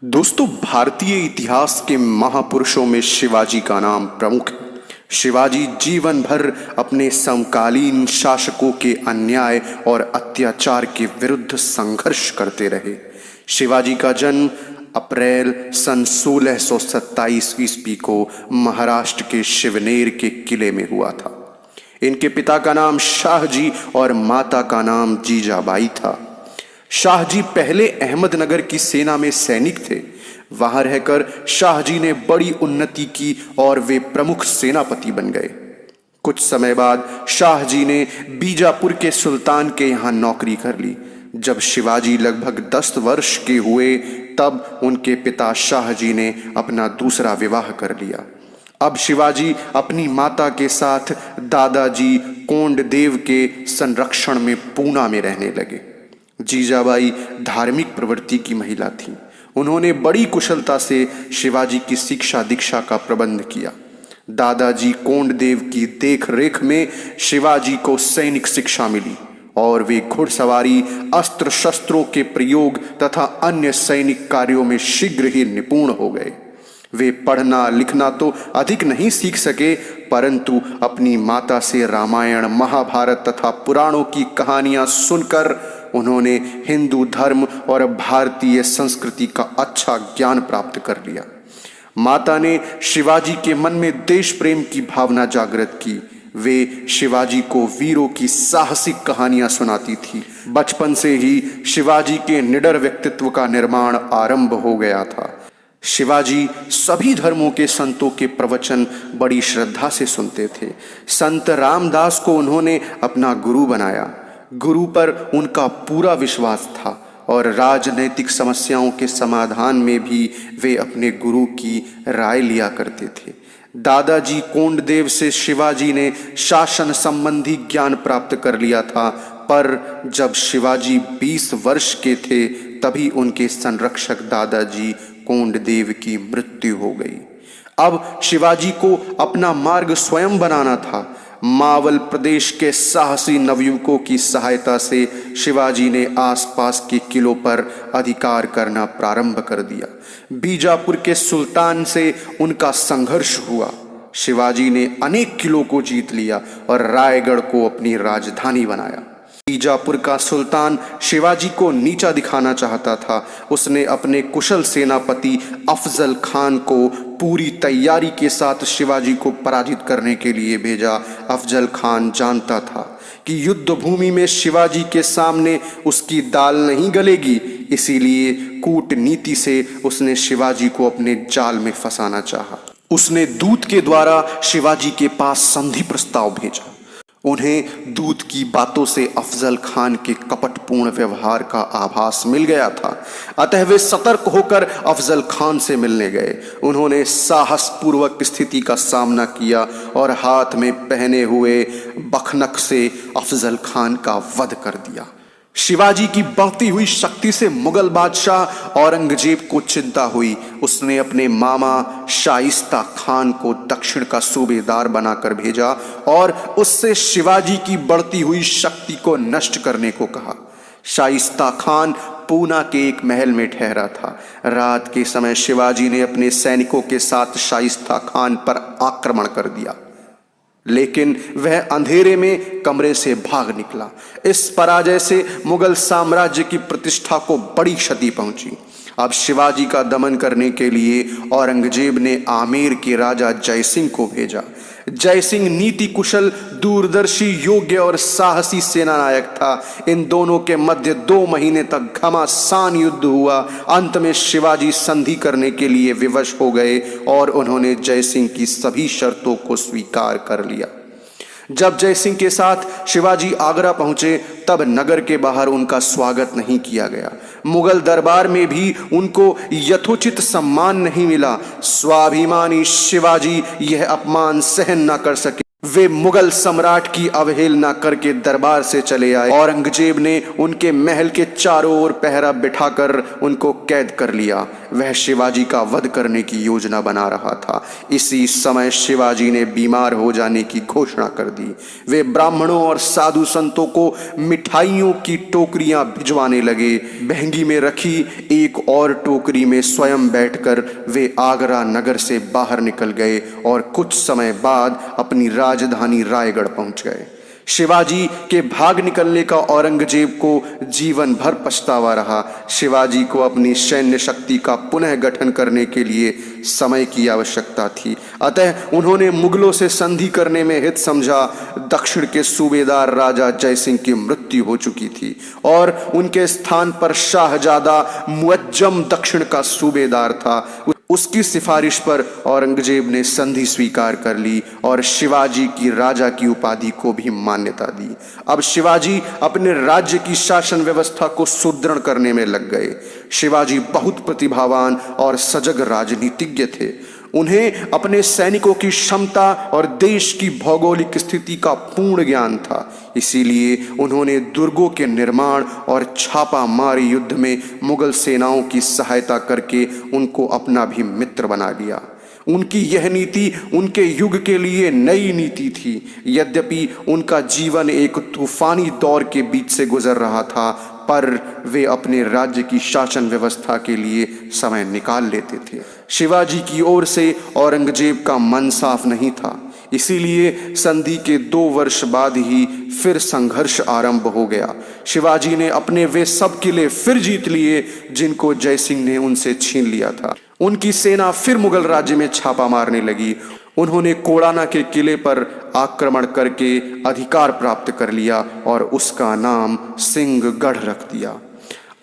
दोस्तों, भारतीय इतिहास के महापुरुषों में शिवाजी का नाम प्रमुख है। शिवाजी जीवन भर अपने समकालीन शासकों के अन्याय और अत्याचार के विरुद्ध संघर्ष करते रहे। शिवाजी का जन्म अप्रैल सन 1627 ईस्वी को महाराष्ट्र के शिवनेर के किले में हुआ था। इनके पिता का नाम शाहजी और माता का नाम जीजाबाई था। शाहजी पहले अहमदनगर की सेना में सैनिक थे। वहां रहकर शाहजी ने बड़ी उन्नति की और वे प्रमुख सेनापति बन गए। कुछ समय बाद शाहजी ने बीजापुर के सुल्तान के यहाँ नौकरी कर ली। जब शिवाजी लगभग 10 वर्ष के हुए तब उनके पिता शाहजी ने अपना दूसरा विवाह कर लिया। अब शिवाजी अपनी माता के साथ दादाजी कोंडदेव के संरक्षण में पूना में रहने लगे। जीजाबाई धार्मिक प्रवृत्ति की महिला थी। उन्होंने बड़ी कुशलता से शिवाजी की शिक्षा दीक्षा का प्रबंध किया। दादाजी कोंडदेव की देख रेख में शिवाजी को सैनिक शिक्षा मिली और वे घुड़सवारी, अस्त्र शस्त्रों के प्रयोग तथा अन्य सैनिक कार्यों में शीघ्र ही निपुण हो गए। वे पढ़ना लिखना तो अधिक नहीं सीख सके, परंतु अपनी माता से रामायण, महाभारत तथा पुराणों की कहानियां सुनकर उन्होंने हिंदू धर्म और भारतीय संस्कृति का अच्छा ज्ञान प्राप्त कर लिया। माता ने शिवाजी के मन में देश प्रेम की भावना जागृत की। वे शिवाजी को वीरों की साहसिक कहानियां सुनाती थी। बचपन से ही शिवाजी के निडर व्यक्तित्व का निर्माण आरंभ हो गया था। शिवाजी सभी धर्मों के संतों के प्रवचन बड़ी श्रद्धा से सुनते थे। संत रामदास को उन्होंने अपना गुरु बनाया। गुरु पर उनका पूरा विश्वास था और राजनैतिक समस्याओं के समाधान में भी वे अपने गुरु की राय लिया करते थे। दादाजी कोंडदेव से शिवाजी ने शासन संबंधी ज्ञान प्राप्त कर लिया था, पर जब शिवाजी 20 वर्ष के थे तभी उनके संरक्षक दादाजी कोंडदेव की मृत्यु हो गई। अब शिवाजी को अपना मार्ग स्वयं बनाना था। मावल प्रदेश के साहसी नवयुवकों की सहायता से शिवाजी ने आसपास के किलों पर अधिकार करना प्रारंभ कर दिया। बीजापुर के सुल्तान से उनका संघर्ष हुआ। शिवाजी ने अनेक किलों को जीत लिया और रायगढ़ को अपनी राजधानी बनाया। बीजापुर का सुल्तान शिवाजी को नीचा दिखाना चाहता था। उसने अपने कुशल सेनापति अफजल खान को पूरी तैयारी के साथ शिवाजी को पराजित करने के लिए भेजा। अफजल खान जानता था कि युद्ध भूमि में शिवाजी के सामने उसकी दाल नहीं गलेगी, इसीलिए कूटनीति से उसने शिवाजी को अपने जाल में फंसाना चाहा। उसने दूत के द्वारा शिवाजी के पास संधि प्रस्ताव भेजा। उन्हें दूत की बातों से अफजल खान के कपटपूर्ण व्यवहार का आभास मिल गया था, अतः वे सतर्क होकर अफजल खान से मिलने गए। उन्होंने साहसपूर्वक स्थिति का सामना किया और हाथ में पहने हुए बखनक से अफजल खान का वध कर दिया। शिवाजी की बढ़ती हुई शक्ति से मुगल बादशाह औरंगजेब को चिंता हुई। उसने अपने मामा शाइस्ता खान को दक्षिण का सूबेदार बनाकर भेजा और उससे शिवाजी की बढ़ती हुई शक्ति को नष्ट करने को कहा। शाइस्ता खान पूना के एक महल में ठहरा था। रात के समय शिवाजी ने अपने सैनिकों के साथ शाइस्ता खान पर आक्रमण कर दिया, लेकिन वह अंधेरे में कमरे से भाग निकला। इस पराजय से मुगल साम्राज्य की प्रतिष्ठा को बड़ी क्षति पहुंची। अब शिवाजी का दमन करने के लिए औरंगजेब ने आमेर के राजा जयसिंह को भेजा। जयसिंह नीति कुशल, दूरदर्शी, योग्य और साहसी सेनानायक था। इन दोनों के मध्य 2 महीने तक घमासान युद्ध हुआ। अंत में शिवाजी संधि करने के लिए विवश हो गए और उन्होंने जयसिंह की सभी शर्तों को स्वीकार कर लिया। जब जयसिंह के साथ शिवाजी आगरा पहुंचे तब नगर के बाहर उनका स्वागत नहीं किया गया। मुगल दरबार में भी उनको यथोचित सम्मान नहीं मिला। स्वाभिमानी शिवाजी यह अपमान सहन न कर सके। वे मुगल सम्राट की अवहेलना करके दरबार से चले आए। औरंगजेब ने उनके महल के चारों ओर पहरा बिठाकर उनको कैद कर लिया। वह शिवाजी का वध करने की योजना बना रहा था। इसी समय शिवाजी ने बीमार हो जाने की घोषणा कर दी। वे ब्राह्मणों और साधु संतों को मिठाइयों की टोकरियां भिजवाने लगे। बहंगी में रखी एक और टोकरी में स्वयं बैठकर वे आगरा नगर से बाहर निकल गए और कुछ समय बाद अपनी राजधानी रायगढ़ पहुंच गए। शिवाजी के भाग निकलने का औरंगजेब को जीवन भर पछतावा रहा। शिवाजी को अपनी सैन्य शक्ति का पुनः गठन करने के लिए समय की आवश्यकता थी, अतः उन्होंने मुगलों से संधि करने में हित समझा। दक्षिण के सूबेदार राजा जयसिंह की मृत्यु हो चुकी थी और उनके स्थान पर शाहजादा मुअज्जम दक्षिण का सूबेदार था। उसकी सिफारिश पर औरंगजेब ने संधि स्वीकार कर ली और शिवाजी की राजा की उपाधि को भी मान्यता दी। अब शिवाजी अपने राज्य की शासन व्यवस्था को सुदृढ़ करने में लग गए। शिवाजी बहुत प्रतिभावान और सजग राजनीतिज्ञ थे। उन्हें अपने सैनिकों की क्षमता और देश की भौगोलिक स्थिति का पूर्ण ज्ञान था। इसीलिए उन्होंने दुर्गों के निर्माण और छापामार युद्ध में मुगल सेनाओं की सहायता करके उनको अपना भी मित्र बना लिया। उनकी यह नीति उनके युग के लिए नई नीति थी। यद्यपि उनका जीवन एक तूफानी दौर के बीच से गुजर रहा था, पर वे अपने राज्य की शासन व्यवस्था के लिए समय निकाल लेते थे। शिवाजी की ओर से औरंगजेब का मन साफ नहीं था, इसीलिए संधि के 2 वर्ष बाद ही फिर संघर्ष आरंभ हो गया। शिवाजी ने अपने वे सब किले फिर जीत लिए जिनको जयसिंह ने उनसे छीन लिया था। उनकी सेना फिर मुगल राज्य में छापा मारने लगी। उन्होंने कोड़ाना के किले पर आक्रमण करके अधिकार प्राप्त कर लिया और उसका नाम सिंहगढ़ रख दिया।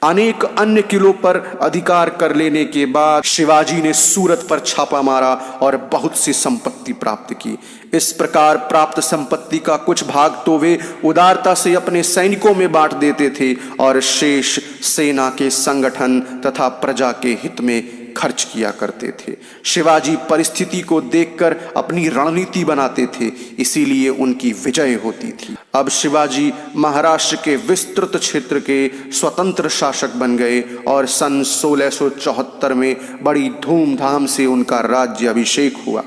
अनेक अन्य किलों पर अधिकार कर लेने के बाद शिवाजी ने सूरत पर छापा मारा और बहुत सी संपत्ति प्राप्त की। इस प्रकार प्राप्त संपत्ति का कुछ भाग तो वे उदारता से अपने सैनिकों में बांट देते थे और शेष सेना के संगठन तथा प्रजा के हित में खर्च किया करते थे। शिवाजी परिस्थिति को देखकर अपनी रणनीति बनाते थे, इसीलिए उनकी विजय होती थी। अब शिवाजी महाराष्ट्र के विस्तृत क्षेत्र के स्वतंत्र शासक बन गए और सन 1674 में बड़ी धूमधाम से उनका राज्य अभिषेक हुआ।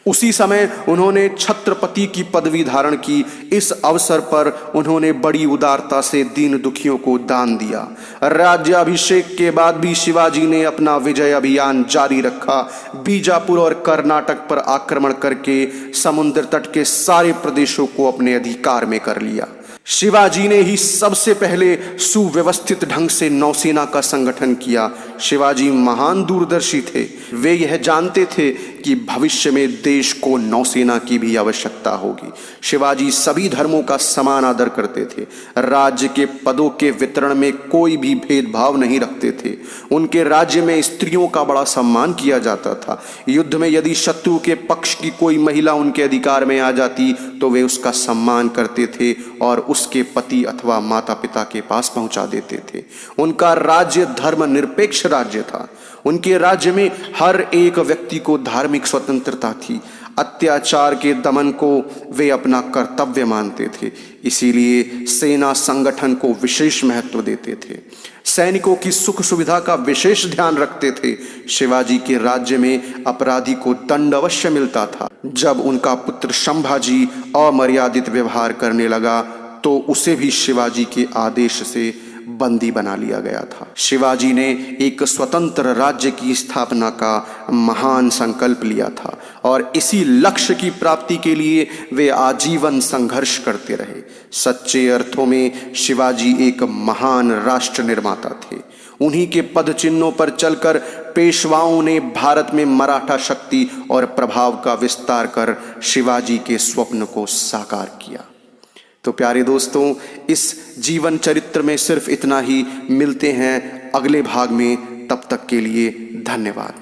उसी समय उन्होंने छत्रपति की पदवी धारण की। इस अवसर पर उन्होंने बड़ी उदारता से दीन दुखियों को दान दिया। राज्याभिषेक के बाद भी शिवाजी ने अपना विजय अभियान जारी रखा। बीजापुर और कर्नाटक पर आक्रमण करके समुद्र तट के सारे प्रदेशों को अपने अधिकार में कर लिया। शिवाजी ने ही सबसे पहले सुव्यवस्थित ढंग से नौसेना का संगठन किया। शिवाजी महान दूरदर्शी थे। वे यह जानते थे कि भविष्य में देश को नौसेना की भी आवश्यकता होगी। शिवाजी सभी धर्मों का समान आदर करते थे। राज्य के पदों के वितरण में कोई भी भेदभाव नहीं रखते थे। उनके राज्य में स्त्रियों का बड़ा सम्मान किया जाता था। युद्ध में यदि शत्रु के पक्ष की कोई महिला उनके अधिकार में आ जाती तो वे उसका सम्मान करते थे और उसके पति अथवा माता पिता के पास पहुंचा देते थे। उनका राज्य धर्म निरपेक्ष राज्य था। उनके राज्य में हर एक व्यक्ति को धार्मिक स्वतंत्रता थी। अत्याचार के दमन को वे अपना कर्तव्य मानते थे, इसीलिए सेना संगठन को विशेष महत्व देते थे। सैनिकों की सुख सुविधा का विशेष ध्यान रखते थे। शिवाजी के राज्य में अपराधी को दंड अवश्य मिलता था। जब उनका पुत्र संभाजी अमर्यादित व्यवहार करने लगा तो उसे भी शिवाजी के आदेश से बंदी बना लिया गया था। शिवाजी ने एक स्वतंत्र राज्य की स्थापना का महान संकल्प लिया था और इसी लक्ष्य की प्राप्ति के लिए वे आजीवन संघर्ष करते रहे। सच्चे अर्थों में शिवाजी एक महान राष्ट्र निर्माता थे। उन्हीं के पद चिन्हों पर चलकर पेशवाओं ने भारत में मराठा शक्ति और प्रभाव का विस्तार कर शिवाजी के स्वप्न को साकार किया। तो प्यारे दोस्तों, इस जीवन चरित्र में सिर्फ इतना ही। मिलते हैं अगले भाग में, तब तक के लिए धन्यवाद।